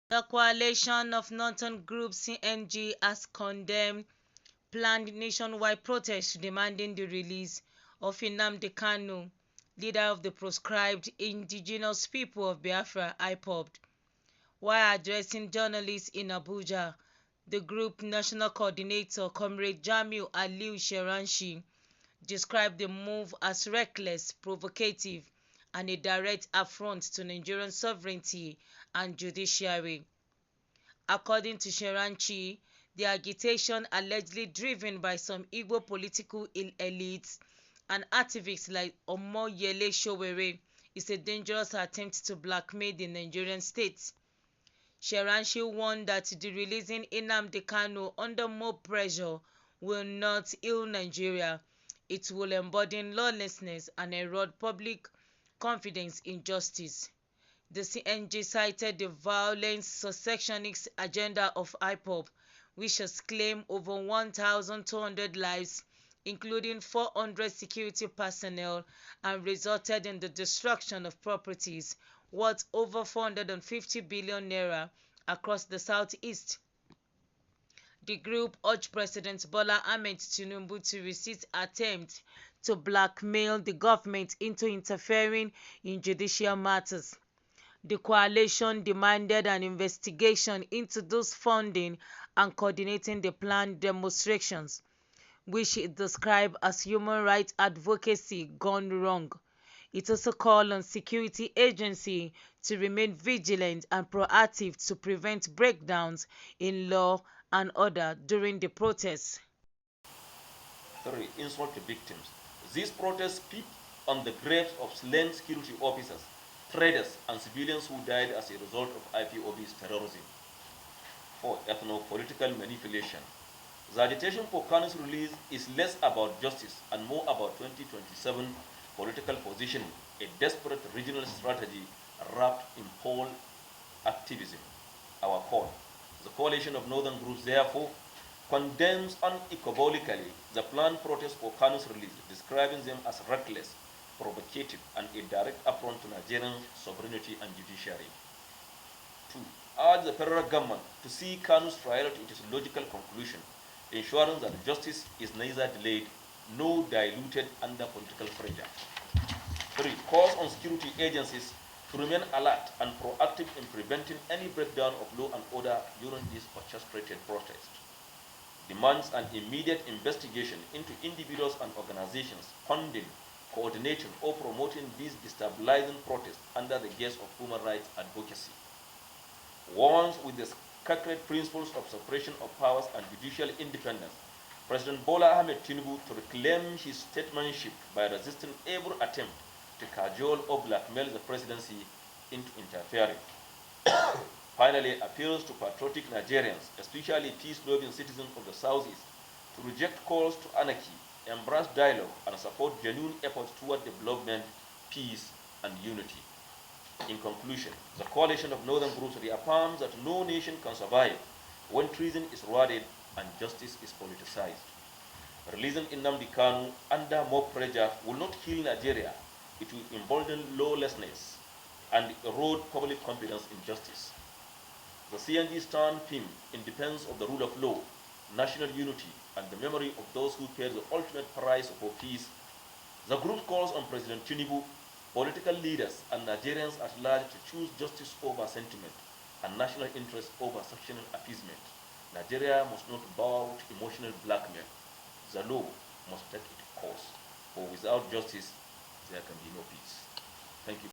The coalition of northern group CNG has condemned planned nationwide protests demanding the release of Nnamdi Kanu, leader of the proscribed indigenous people of Biafra (IPOB). While addressing journalists in Abuja, the group national coordinator, Comrade Jamil Aliyu Charanchi, described the move as reckless, provocative, and a direct affront to Nigerian sovereignty and judiciary. According to Charanchi, the agitation allegedly driven by some Igbo political elites and activists like Omoyele Sowore is a dangerous attempt to blackmail the Nigerian state. Charanchi warned that the releasing Nnamdi Kanu under more pressure will not heal Nigeria. It will embolden lawlessness and erode public confidence in justice. The CNG cited the violent secessionist agenda of IPOB, which has claimed over 1,200 lives, including 400 security personnel, and resulted in the destruction of properties worth over 450 billion naira across the southeast. The group urged President Bola Ahmed Tinubu to resist attempts to blackmail the government into interfering in judicial matters. The coalition demanded an investigation into those funding and coordinating the planned demonstrations, which it described as human rights advocacy gone wrong. It also called on security agencies to remain vigilant and proactive to prevent breakdowns in law and order during the protests. 3. Insult to victims. These protests peep on the graves of slain security officers, traders, and civilians who died as a result of IPOB's terrorism. 4. Ethno-political manipulation. The agitation for Kanu's release is less about justice and more about 2027 political positioning, a desperate regional strategy wrapped in poll activism. Our call. The coalition of northern groups therefore condemns unequivocally the planned protests for Kanu's release, describing them as reckless, provocative, and a direct affront to Nigerian sovereignty and judiciary. 2. Urge the federal government to see Kanu's trial to its logical conclusion, ensuring that justice is neither delayed nor diluted under political pressure. 3. Calls on security agencies to remain alert and proactive in preventing any breakdown of law and order during this orchestrated protest. Demands an immediate investigation into individuals and organizations funding, coordinating, or promoting these destabilizing protests under the guise of human rights advocacy. Warns with the sacred principles of separation of powers and judicial independence, President Bola Ahmed Tinubu to reclaim his statesmanship by resisting every attempt to cajole or blackmail the presidency into interfering. Finally, appeals to patriotic Nigerians, especially peace-loving citizens of the Southeast, to reject calls to anarchy, embrace dialogue, and support genuine efforts toward development, peace, and unity. In conclusion, the coalition of northern groups reaffirms that no nation can survive when treason is rewarded and justice is politicized. Releasing Nnamdi Kanu under more pressure will not heal Nigeria. It will embolden lawlessness and erode public confidence in justice. The CNG stand firm in defense of the rule of law, national unity, and the memory of those who paid the ultimate price for peace. The group calls on President Tinubu, political leaders, and Nigerians at large to choose justice over sentiment and national interest over sectional appeasement. Nigeria must not bow to emotional blackmail. The law must take its course, for without justice, there can be no peace. Thank you.